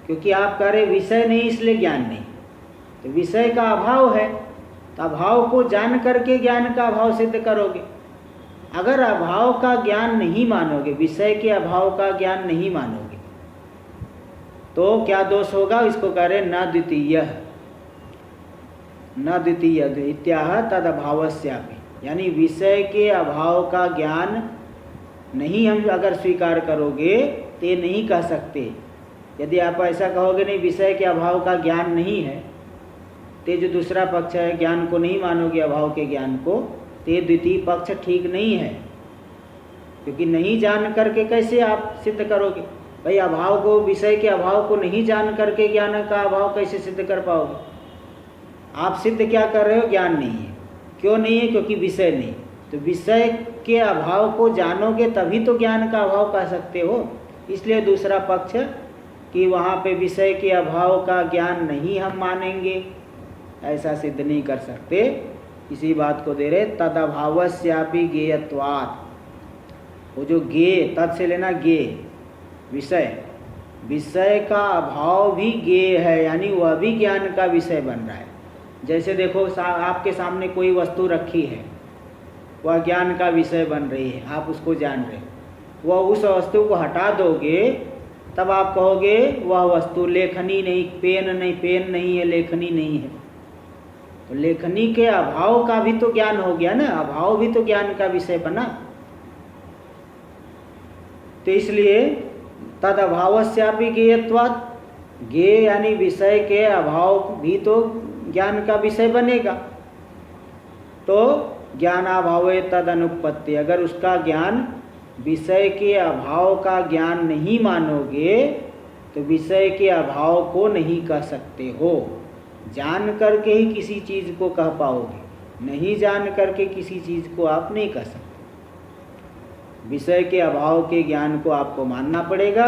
क्योंकि आप कह रहे विषय नहीं इसलिए ज्ञान नहीं, तो विषय का अभाव है, तो अभाव को जान करके ज्ञान का अभाव सिद्ध करोगे। अगर अभाव का ज्ञान नहीं मानोगे, विषय के अभाव का ज्ञान नहीं मानोगे, तो क्या दोष होगा? इसको कह रहे न द्वितीय, न द्वितीय इत्याह तद अभावस्यापि, यानी विषय के अभाव का ज्ञान नहीं हम अगर स्वीकार करोगे तो ये नहीं कह सकते। यदि आप ऐसा कहोगे नहीं विषय के अभाव का ज्ञान नहीं है, तो जो दूसरा पक्ष है ज्ञान को नहीं मानोगे, अभाव के ज्ञान को, तो ये द्वितीय पक्ष ठीक नहीं है। क्योंकि नहीं जान करके कैसे आप सिद्ध करोगे? भाई अभाव को, विषय के अभाव को नहीं जान करके ज्ञान का अभाव कैसे सिद्ध कर पाओगे? आप सिद्ध क्या कर रहे हो? ज्ञान नहीं है। क्यों नहीं है? क्योंकि विषय नहीं। तो विषय के अभाव को जानोगे तभी तो ज्ञान का अभाव कह सकते हो। इसलिए दूसरा पक्ष कि वहाँ पे विषय के अभाव का ज्ञान नहीं हम मानेंगे, ऐसा सिद्ध नहीं कर सकते। इसी बात को दे रहे तदभावस्यापि ज्ञेयत्वात्। वो जो ज्ञेय, तत् से लेना ज्ञेय, विषय, विषय का अभाव भी ज्ञेय है, यानी वह भी ज्ञान का विषय बन रहा है। जैसे देखो आपके सामने कोई वस्तु रखी है, वह ज्ञान का विषय बन रही है, आप उसको जान रहे हो। वह उस वस्तु को हटा दोगे तब आप कहोगे वह वस्तु लेखनी नहीं, पेन नहीं है, लेखनी नहीं है। तो लेखनी के अभाव का भी तो ज्ञान हो गया ना, अभाव भी तो ज्ञान का विषय बना। तो इसलिए तद अभावस्यापि ज्ञेयत्वात्, ज्ञेय यानी विषय के अभाव भी तो ज्ञान का विषय बनेगा। तो ज्ञानाभावे तद अनुपत्ति, अगर उसका ज्ञान विषय के अभाव का ज्ञान नहीं मानोगे तो विषय के अभाव को नहीं कह सकते हो। जान करके ही किसी चीज़ को कह पाओगे। नहीं जान करके किसी चीज़ को आप नहीं कर सकते। विषय के अभाव के ज्ञान को आपको मानना पड़ेगा।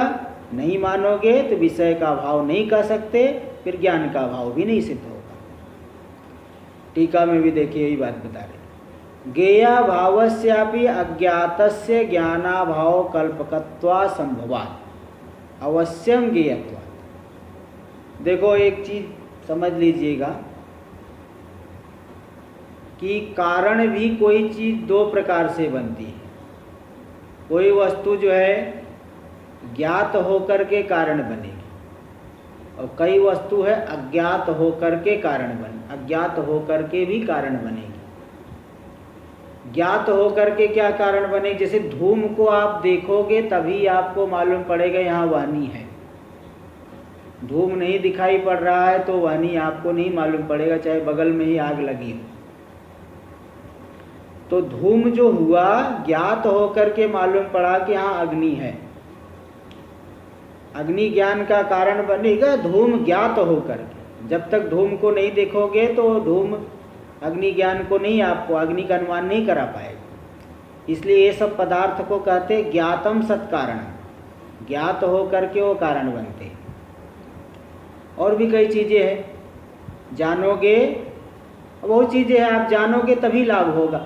नहीं मानोगे तो विषय का अभाव नहीं कर सकते, फिर ज्ञान का अभाव भी नहीं सिद्ध होगा। टीका में भी देखिए यही बात बता रहे। ज्ञेया भावस्यापि अज्ञातस्य ज्ञानाभाव कल्पकत्वा संभवात् अवश्यम ज्ञेयत्वात्। देखो एक चीज समझ लीजिएगा कि कारण भी कोई चीज दो प्रकार से बनती है। कोई वस्तु जो है ज्ञात होकर के कारण बनेगी और कई वस्तु है अज्ञात होकर के कारण अज्ञात होकर के भी कारण बनेगी। ज्ञात होकर के क्या कारण बनेगी? जैसे धूम को आप देखोगे तभी आपको मालूम पड़ेगा यहाँ वाणी है। धूम नहीं दिखाई पड़ रहा है तो वाणी आपको नहीं मालूम पड़ेगा, चाहे बगल में ही आग लगी हो। तो धूम जो हुआ ज्ञात होकर के मालूम पड़ा कि हाँ अग्नि है। अग्नि ज्ञान का कारण बनेगा धूम ज्ञात होकर के। जब तक धूम को नहीं देखोगे तो धूम अग्नि ज्ञान को नहीं, आपको अग्नि का अनुमान नहीं करा पाएगा। इसलिए ये सब पदार्थ को कहते ज्ञातम सत्कारण, ज्ञात होकर के वो कारण बनते हैं। और भी कई चीज़ें हैं, जानोगे बहुत चीज़ें हैं, आप जानोगे तभी लाभ होगा।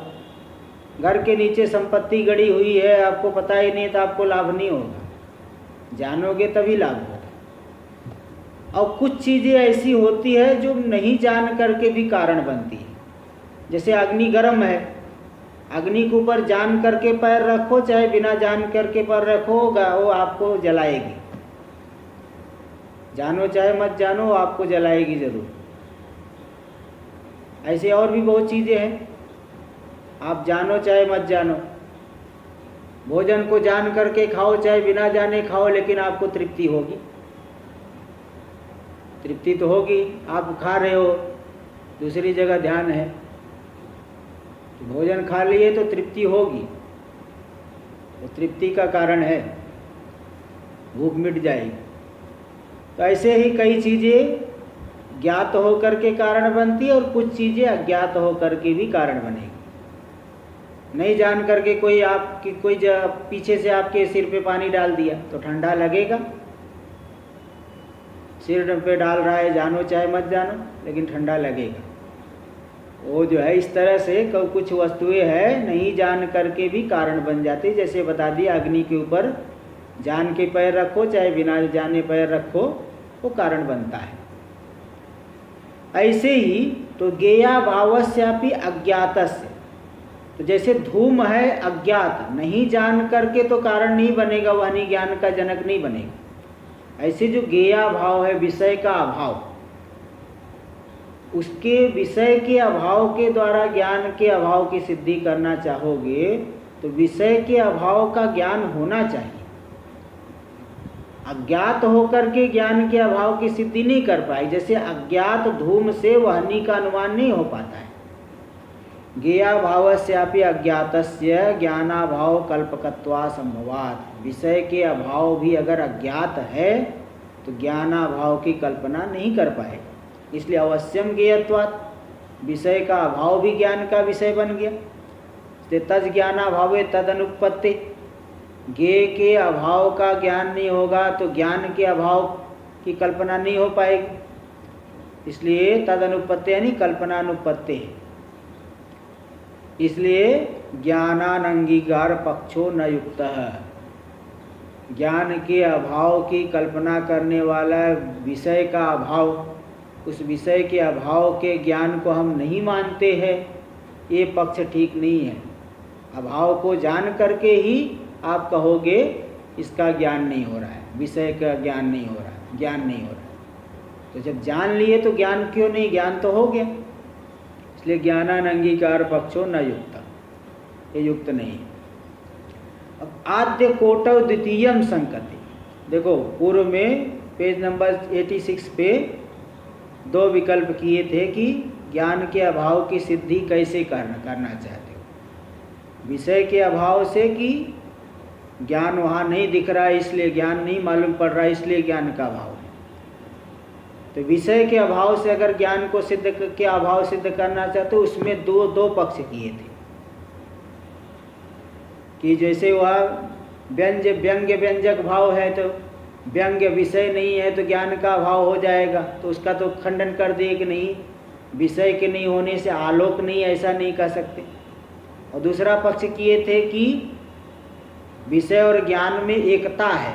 घर के नीचे संपत्ति गड़ी हुई है, आपको पता ही नहीं तो आपको लाभ नहीं होगा। जानोगे तभी लाभ होगा। और कुछ चीज़ें ऐसी होती है जो नहीं जान करके भी कारण बनती है। जैसे अग्नि गर्म है, अग्नि के ऊपर जान करके पैर रखो चाहे बिना जान करके पैर रखोगा वो आपको जलाएगी। जानो चाहे मत जानो आपको जलाएगी जरूर। ऐसे और भी बहुत चीज़ें हैं, आप जानो चाहे मत जानो। भोजन को जान करके खाओ चाहे बिना जाने खाओ, लेकिन आपको तृप्ति होगी। तृप्ति तो होगी, आप खा रहे हो दूसरी जगह ध्यान है, तो भोजन खा लिए तो तृप्ति होगी, वो तृप्ति का कारण है, भूख मिट जाएगी। तो ऐसे ही कई चीज़ें ज्ञात होकर के कारण बनती है और कुछ चीज़ें अज्ञात होकर के भी कारण बनेगी। नहीं जान करके कोई आपकी कोई पीछे से आपके सिर पे पानी डाल दिया तो ठंडा लगेगा। सिर पे डाल रहा है, जानो चाहे मत जानो, लेकिन ठंडा लगेगा। वो जो है इस तरह से कुछ वस्तुएं हैं नहीं जान करके भी कारण बन जाती। जैसे बता दिया अग्नि के ऊपर जान के पैर रखो चाहे बिना जाने पैर रखो, वो कारण बनता है। ऐसे ही तो ज्ञेया भावस्यापि अज्ञातस्य, तो जैसे धूम है अज्ञात, नहीं जान करके तो कारण नहीं बनेगा, वह नहीं ज्ञान का जनक नहीं बनेगा। ऐसे जो ज्ञेया भाव है विषय का अभाव, उसके विषय के अभाव के द्वारा ज्ञान के अभाव की सिद्धि करना चाहोगे तो विषय के अभाव का ज्ञान होना चाहिए। अज्ञात होकर के ज्ञान के अभाव की सिद्धि नहीं कर पाए। जैसे अज्ञात धूम से वहनी का अनुमान नहीं हो पाता है। ज्ञेया भावस्यापि अज्ञातस्य ज्ञानाभाव कल्पकत्वा संभवात्। विषय के अभाव भी अगर अज्ञात है तो ज्ञानाभाव की कल्पना नहीं कर पाएगा। इसलिए अवश्यम ज्ञेयत्वात्, विषय का अभाव भी ज्ञान का विषय बन गया। तद ज्ञानाभावे तद अनुपत्ति, ज्ञेय के अभाव का ज्ञान नहीं होगा तो ज्ञान के अभाव की कल्पना नहीं हो पाएगी। इसलिए तद अनुपत्ति यानी कल्पनानुपत्ति है। इसलिए ज्ञानानंगीकार पक्षो न युक्तः, ज्ञान के अभाव की कल्पना करने वाला विषय का अभाव, उस विषय के अभाव के ज्ञान को हम नहीं मानते हैं, ये पक्ष ठीक नहीं है। अभाव को जान करके ही आप कहोगे इसका ज्ञान नहीं हो रहा है, विषय का ज्ञान नहीं हो रहा है, ज्ञान नहीं हो रहा है। तो जब जान लिए तो ज्ञान क्यों नहीं, ज्ञान तो हो गया। इसलिए ज्ञानानंगीकार पक्षो न युक्त, ये युक्त नहीं। अब आद्य कोटव द्वितीयम संकति, देखो पूर्व में पेज नंबर 86 पे दो विकल्प किए थे कि ज्ञान के अभाव की सिद्धि कैसे करना चाहते हो। विषय के अभाव से कि ज्ञान वहाँ नहीं दिख रहा है इसलिए ज्ञान नहीं मालूम पड़ रहा है, इसलिए ज्ञान का अभाव है। तो विषय के अभाव से अगर ज्ञान को सिद्ध के अभाव सिद्ध करना चाहते उसमें दो पक्ष किए थे कि जैसे वह व्यंग्य व्यंजक भाव है तो व्यंग्य विषय नहीं है तो ज्ञान का अभाव हो जाएगा, तो उसका तो खंडन कर दिए कि नहीं, विषय के नहीं होने से आलोक नहीं, ऐसा नहीं कह सकते। और दूसरा पक्ष किए थे कि विषय और ज्ञान में एकता है,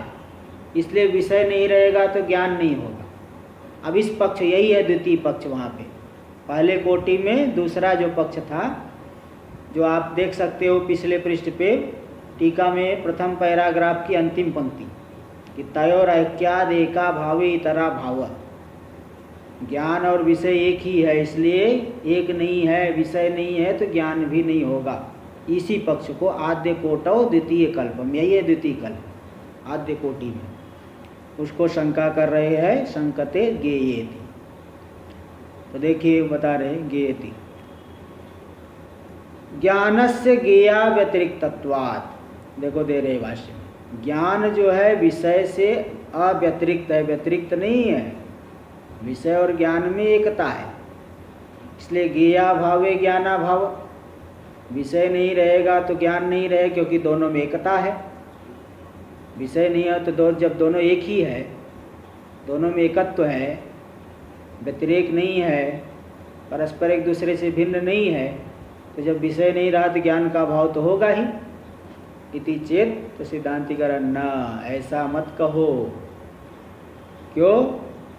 इसलिए विषय नहीं रहेगा तो ज्ञान नहीं होगा। अब इस पक्ष यही है द्वितीय पक्ष वहाँ पे, पहले कोटि में दूसरा जो पक्ष था, जो आप देख सकते हो पिछले पृष्ठ पे टीका में प्रथम पैराग्राफ की अंतिम पंक्ति कि तयोर ऐक्याद एका भावे इतरा भाव, ज्ञान और विषय एक ही है इसलिए एक नहीं है, विषय नहीं है तो ज्ञान भी नहीं होगा। इसी पक्ष को आद्य कोटौ द्वितीय कल्पम, यही है द्वितीय कल्प आद्य कोटि में, उसको शंका कर रहे हैं शंकते गेयेति। तो देखिए बता रहे गेयेति ज्ञानस्य गेया व्यतिरिक्तत्वात्, देखो दे रहे भाष्य में, ज्ञान जो है विषय से अव्यतिरिक्त है, व्यतिरिक्त नहीं है, विषय और ज्ञान में एकता है, इसलिए गेया भावे ज्ञाना भाव, विषय नहीं रहेगा तो ज्ञान नहीं रहे क्योंकि दोनों में एकता है। विषय नहीं है तो जब दोनों एक ही है, दोनों में एकत्व है, व्यतिरेक नहीं है, परस्पर एक दूसरे से भिन्न नहीं है, तो जब विषय नहीं रहा तो ज्ञान का अभाव तो होगा ही। इति चेत, तो सिद्धांति करण न, ऐसा मत कहो। क्यों?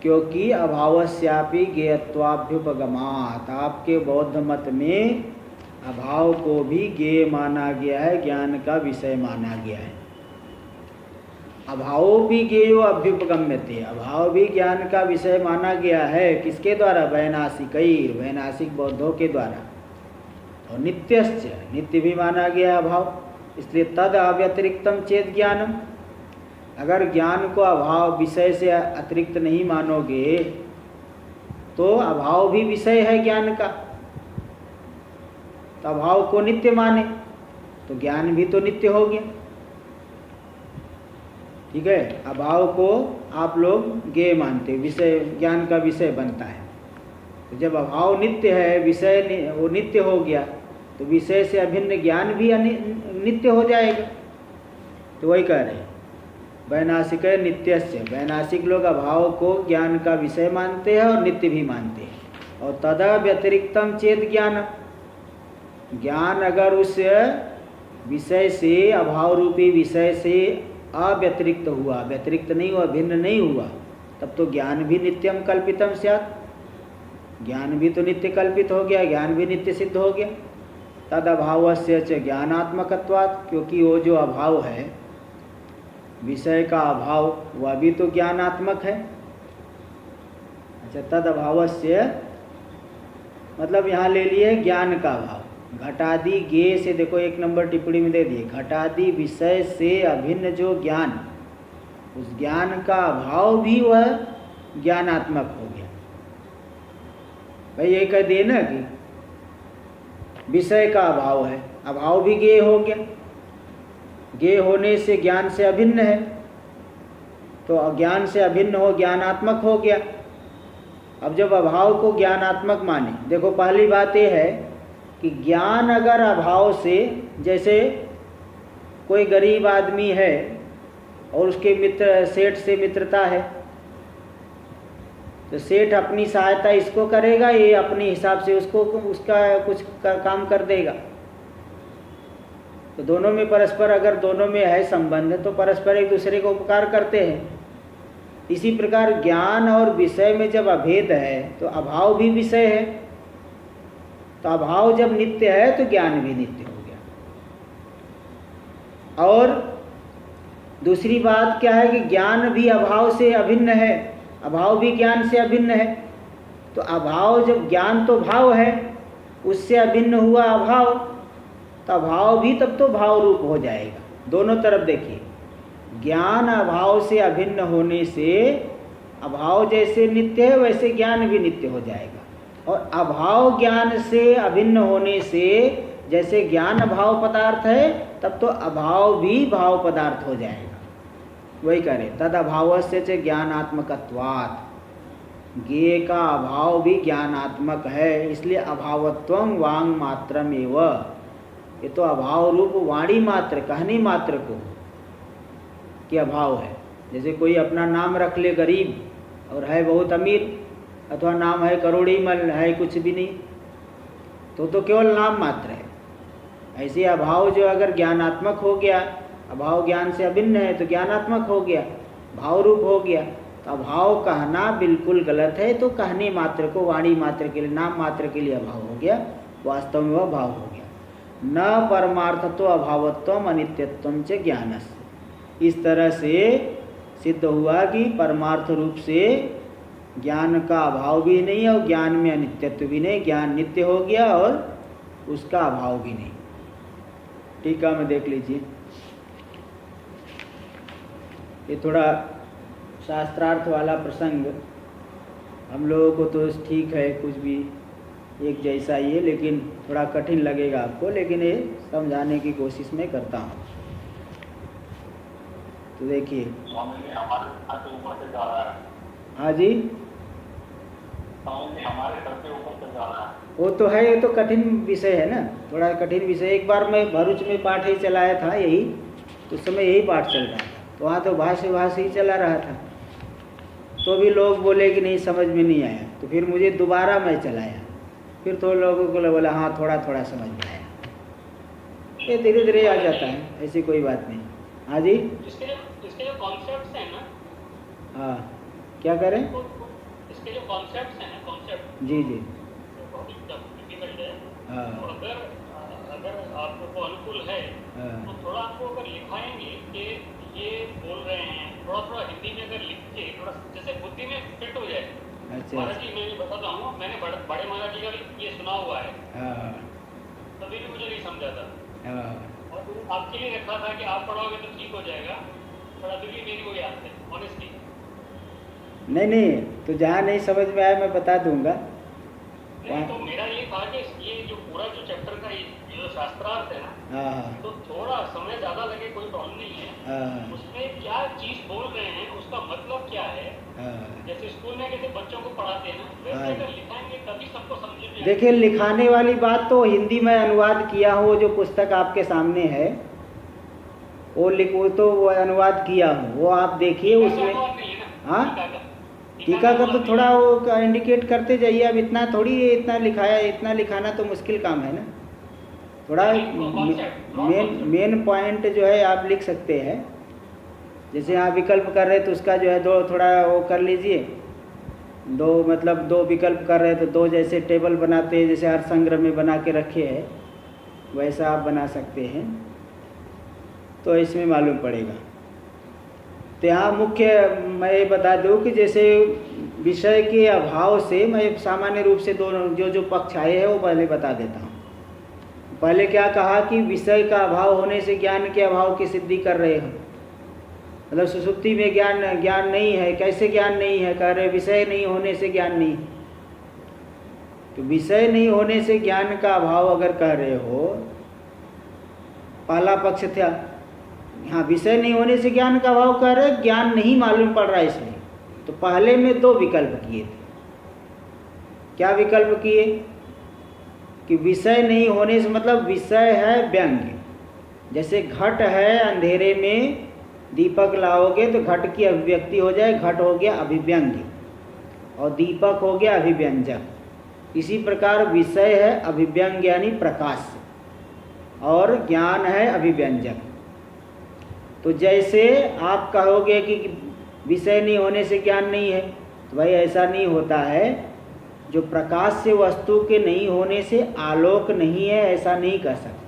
क्योंकि अभावस्यापि ज्ञेयत्वाभ्युपगमात्, आपके बौद्ध मत में अभाव को भी ज्ञेय माना गया है, ज्ञान का विषय माना गया है। अभाव भी ज्ञेयो अभ्युपगम्यते, अभाव भी ज्ञान का विषय माना गया है, किसके द्वारा? वैनासिकैर, वैनासिक बौद्धों के द्वारा। और नित्यश्च, नित्य भी माना गया अभाव, इसलिए तद अव्यतिरिक्तम चेत ज्ञानम, अगर ज्ञान को अभाव विषय से अतिरिक्त नहीं मानोगे तो अभाव भी विषय है ज्ञान का, तो अभाव को नित्य माने तो ज्ञान भी तो नित्य हो गया। ठीक है, अभाव को आप लोग ज्ञेय मानते, विषय ज्ञान का विषय बनता है, तो जब अभाव नित्य है, विषय वो नित्य हो गया, तो विषय से अभिन्न ज्ञान भी नित्य हो जाएगा। तो वही कह रहे हैं वैनासिक नित्यस्य, वैनासिक लोग अभाव को ज्ञान का विषय मानते हैं और नित्य भी मानते हैं। और तदा व्यतिरिक्तम चेत ज्ञान, ज्ञान अगर उस विषय से, अभाव रूपी विषय से अव्यतिरिक्त हुआ, व्यतिरिक्त नहीं हुआ, भिन्न नहीं हुआ, तब तो ज्ञान भी नित्यम कल्पितम स्यात्, ज्ञान भी तो नित्य कल्पित हो गया, ज्ञान भी नित्य सिद्ध हो गया। तद अभावस्य च ज्ञानात्मकत्वात्, क्योंकि वो जो अभाव है, विषय का अभाव, वह भी तो ज्ञानात्मक है। अच्छा, तद अभावस्य मतलब यहाँ ले लिए ज्ञान का अभाव, घटादि ज्ञेय से, देखो एक नंबर टिप्पणी में दे दिए, घटादि विषय से अभिन्न जो ज्ञान, उस ज्ञान का अभाव भी वह ज्ञानात्मक हो गया। भाई ये कह दिए ना कि विषय का अभाव है, अभाव भी ज्ञेय हो गया, ज्ञेय होने से ज्ञान से अभिन्न है, तो ज्ञान से अभिन्न हो ज्ञानात्मक हो गया। अब जब अभाव को ज्ञानात्मक माने, देखो पहली बात यह है कि ज्ञान अगर अभाव से, जैसे कोई गरीब आदमी है और उसके मित्र, सेठ से मित्रता है, तो सेठ अपनी सहायता इसको करेगा, ये अपने हिसाब से उसको उसका कुछ काम कर देगा। तो दोनों में परस्पर, अगर दोनों में है संबंध, तो परस्पर एक दूसरे को उपकार करते हैं। इसी प्रकार ज्ञान और विषय में जब अभेद है तो अभाव भी विषय है, तो अभाव जब नित्य है तो ज्ञान भी नित्य हो गया। और दूसरी बात क्या है कि ज्ञान भी अभाव से अभिन्न है, अभाव भी ज्ञान से अभिन्न है, तो अभाव, जब ज्ञान तो भाव है, उससे अभिन्न हुआ अभाव, तो अभाव भी तब तो भाव रूप हो जाएगा। दोनों तरफ देखिए, ज्ञान अभाव से अभिन्न होने से अभाव जैसे नित्य है वैसे ज्ञान भी नित्य हो जाएगा, और अभाव ज्ञान से अभिन्न होने से जैसे ज्ञान भाव पदार्थ है, तब तो अभाव भी भाव पदार्थ हो जाएगा। वही कह रहे तद अभावस्य च ज्ञानात्मकत्वात्, ज्ञेय का अभाव भी ज्ञानात्मक है, इसलिए अभावत्वं वांग मात्रमेव। ये तो अभाव रूप वाणी मात्र, कहनी मात्र को कि अभाव है। जैसे कोई अपना नाम रख ले गरीब और है बहुत अमीर, अथवा नाम है करोड़ी मल, है कुछ भी नहीं, तो केवल नाम मात्र है। ऐसे अभाव जो अगर ज्ञानात्मक हो गया, अभाव ज्ञान से अभिन्न है तो ज्ञानात्मक हो गया, भाव रूप हो गया, तो अभाव कहना बिल्कुल गलत है। तो कहने मात्र को, वाणी मात्र के लिए, नाम मात्र के लिए अभाव हो गया, वास्तव में वह भाव हो गया। न परमार्थत्व अभावत्वम अनित्यत्वम च ज्ञानस्य। इस तरह से सिद्ध हुआ कि परमार्थ रूप से ज्ञान का अभाव भी नहीं और ज्ञान में अनित्यत्व भी नहीं, ज्ञान नित्य हो गया और उसका अभाव भी नहीं। टीका में देख लीजिए, ये थोड़ा शास्त्रार्थ वाला प्रसंग हम लोगों को तो ठीक है, कुछ भी एक जैसा ही है, लेकिन थोड़ा कठिन लगेगा आपको, लेकिन ये समझाने की कोशिश मैं करता हूँ। तो देखिए, हाँ जी, हमारे सर के ऊपर से जा रहा है। वो तो है, ये तो कठिन विषय है ना, थोड़ा कठिन विषय। एक बार मैं भरूच में पाठ ही चलाया था, यही तो उस समय यही पाठ चल रहा था, तो वहाँ तो भाष्य ही चला रहा था, तो भी लोग बोले कि नहीं समझ में नहीं आया। तो फिर मुझे दोबारा मैं चलाया, फिर तो लोगों को बोला हाँ थोड़ा थोड़ा समझ में आया। ये धीरे धीरे आ जाता है, ऐसी कोई बात नहीं। हाँ जी, इसके जो कॉन्सेप्ट्स हैं ना, हाँ क्या करें, इसके जो कॉन्सेप्ट्स हैं ना, कॉन्सेप्ट जी जी, बहुत डिफिकल्ट है। हाँ, तो अगर आपको अनुकूल है तो थोड़ा आपको अगर लिखाएंगे कि ये बोल रहे हैं, थोड़ा हिंदी में अगर लिख के थोड़ा जैसे बुद्धि में फिट हो जाए। अच्छा महाराज जी, मैं ये बताता हूँ, मैंने बड़े महाराज जी का ये सुना हुआ है, हाँ तभी भी मुझे नहीं समझा था, हाँ, और आपके लिए रखा था कि आप पढ़ोगे तो ठीक हो जाएगा। थोड़ा भी मेरी को याद है ऑनेस्टली। नहीं, तो जहाँ नहीं समझ में आया मैं बता दूंगा। नहीं, तो मेरा ये था कि ये जो पूरा जो चैप्टर का ये जो शास्त्रार्थ है ना, हाँ, तो थोड़ा समय ज़्यादा लगे कोई प्रॉब्लम नहीं है। हाँ, उसमें क्या चीज़ बोल रहे हैं, उसका मतलब क्या है, हाँ। जैसे स्कूल में कैसे बच्चों को पढ़ाते हैं ना, वैसे हाँ। अगर लिखाएंगे तभी सबको समझ में आएगा। देखिए, लिखाने वाली बात तो हिंदी में अनुवाद किया हो, जो पुस्तक आपके सामने है वो तो वो अनुवाद किया हो, वो आप देखिए उसमें। हाँ, टीका का तो थोड़ा वो इंडिकेट करते जाइए। अब इतना थोड़ी इतना लिखाया, इतना लिखाना तो मुश्किल काम है ना। थोड़ा मेन पॉइंट जो है आप लिख सकते हैं। जैसे यहाँ विकल्प कर रहे तो उसका जो है दो थोड़ा वो कर लीजिए, दो मतलब दो विकल्प कर रहे तो दो जैसे टेबल बनाते हैं, जैसे हर संग्रह में बना के रखे हैं, वैसा आप बना सकते हैं, तो इसमें मालूम पड़ेगा। तो यहाँ मुख्य मैं ये बता दूँ कि जैसे विषय के अभाव से मैं सामान्य रूप से दोनों जो पक्ष आए हैं वो पहले बता देता हूँ। पहले क्या कहा कि विषय का अभाव होने से ज्ञान के अभाव की सिद्धि कर रहे हैं, मतलब सुसुप्ति में ज्ञान नहीं है। कैसे ज्ञान नहीं है, कह रहे विषय नहीं होने से ज्ञान नहीं। तो विषय नहीं होने से ज्ञान का अभाव अगर कह रहे हो, पहला पक्ष था। हाँ, विषय नहीं होने से ज्ञान का अभाव कह रहे, ज्ञान नहीं मालूम पड़ रहा है इसलिए। तो पहले में दो विकल्प किए थे। क्या विकल्प किए कि विषय नहीं होने से मतलब विषय है व्यंग्य। जैसे घट है, अंधेरे में दीपक लाओगे तो घट की अभिव्यक्ति हो जाए, घट हो गया अभिव्यंग्य, और दीपक हो गया अभिव्यंजक। इसी प्रकार विषय है अभिव्यंग्य यानी प्रकाश, और ज्ञान है अभिव्यंजक। तो जैसे आप कहोगे कि विषय नहीं होने से ज्ञान नहीं है, तो भाई ऐसा नहीं होता है। जो प्रकाश से वस्तु के नहीं होने से आलोक नहीं है, ऐसा नहीं कह सकते।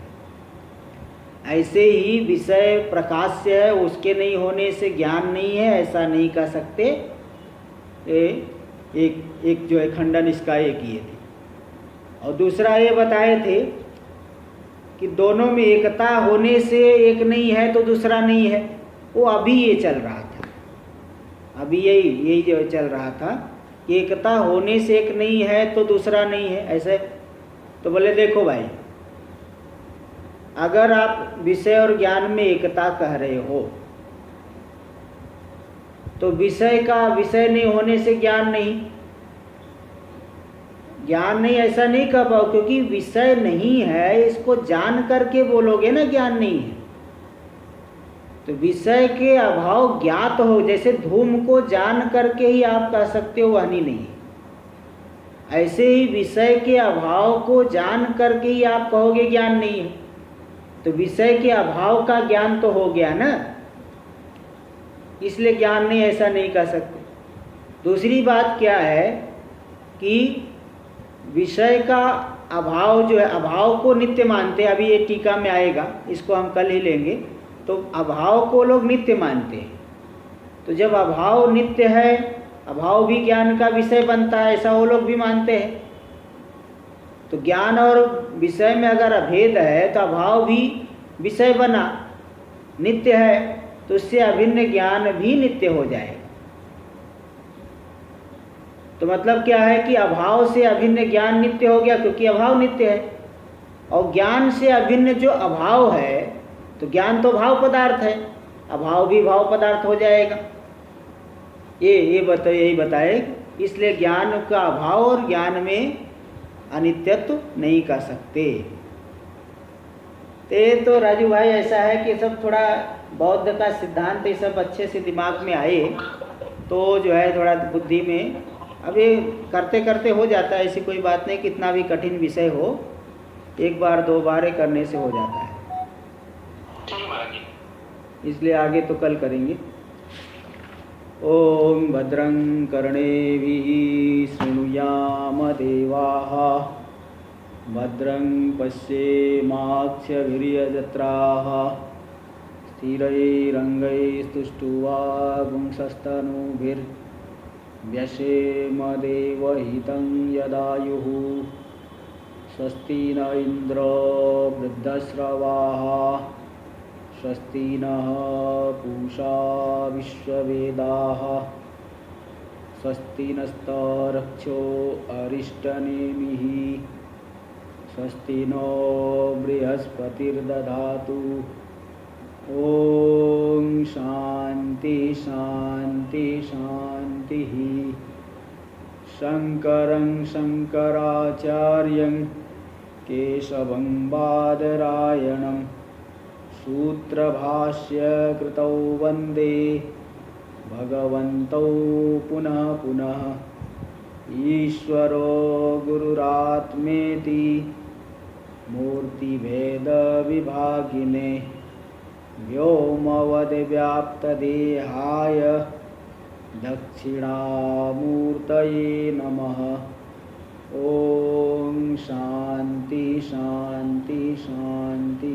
ऐसे ही विषय प्रकाश से है, उसके नहीं होने से ज्ञान नहीं है, ऐसा नहीं कह सकते। एक जो है खंडन इसका ये किए थे। और दूसरा ये बताए थे कि दोनों में एकता होने से एक नहीं है तो दूसरा नहीं है। वो अभी ये चल रहा था, अभी यही जो चल रहा था, एकता होने से एक नहीं है तो दूसरा नहीं है ऐसे। तो बोले देखो भाई, अगर आप विषय और ज्ञान में एकता कह रहे हो तो विषय का विषय नहीं होने से ज्ञान नहीं, ज्ञान नहीं ऐसा नहीं कह पाओ, क्योंकि विषय नहीं है, इसको जान करके बोलोगे ना ज्ञान नहीं है। तो विषय के अभाव ज्ञात हो, जैसे धूम को जान करके ही आप कह सकते हो हानि नहीं है, ऐसे ही विषय के अभाव को जान करके ही आप कहोगे ज्ञान नहीं है। तो विषय के अभाव का ज्ञान तो हो गया ना, इसलिए ज्ञान नहीं ऐसा नहीं कह सकते। दूसरी बात क्या है कि विषय का अभाव जो है, अभाव को नित्य मानते हैं। अभी ये टीका में आएगा, इसको हम कल ही लेंगे। तो अभाव को लोग नित्य मानते हैं। तो जब अभाव नित्य है, अभाव भी ज्ञान का विषय बनता है, ऐसा वो लोग भी मानते हैं। तो ज्ञान और विषय में अगर अभेद है तो अभाव भी विषय बना, नित्य है, तो उससे अभिन्न ज्ञान भी नित्य हो जाएगा। तो मतलब क्या है कि अभाव से अभिन्न ज्ञान नित्य हो गया, क्योंकि अभाव नित्य है। और ज्ञान से अभिन्न जो अभाव है, तो ज्ञान तो भाव पदार्थ है, अभाव भी भाव पदार्थ हो जाएगा। यही बताए, इसलिए ज्ञान का अभाव और ज्ञान में अनित्यत्व नहीं कर सकते। तो राजू भाई ऐसा है कि सब थोड़ा बौद्ध का सिद्धांत ये सब अच्छे से दिमाग में आए तो जो है थोड़ा बुद्धि में, अभी करते करते हो जाता है, ऐसी कोई बात नहीं। कितना भी कठिन विषय हो, एक बार दो बार करने से हो जाता है। इसलिए आगे तो कल करेंगे। ओम भद्रं कर्णेभिः शृणुयाम देवाः, भद्रं पश्येमाक्षभिर्यजत्राः, स्थिरैरङ्गैस्तुष्ट्वा देवहितं यदायुः। स्वस्ति न इन्द्रो वृद्धश्रवाः, स्वस्ति नः पूषा विश्ववेदाः, स्वस्ति नस्तार्क्ष्यो अरिष्टनेमिः, स्वस्ति नो बृहस्पतिर्दधातु। ओम शांति शांति शांतिः। शंकरं शंकराचार्यं केशवं बादरायणं सूत्रभाष्य कृतौ वंदे भगवन्तौ पुनः पुनः। ईश्वरो गुरुरात्मेति मूर्तिभेद विभागिने व्योमवद्व्याप्तदेहाय दक्षिणामूर्तये नमः। ओम शांति शांति शांति।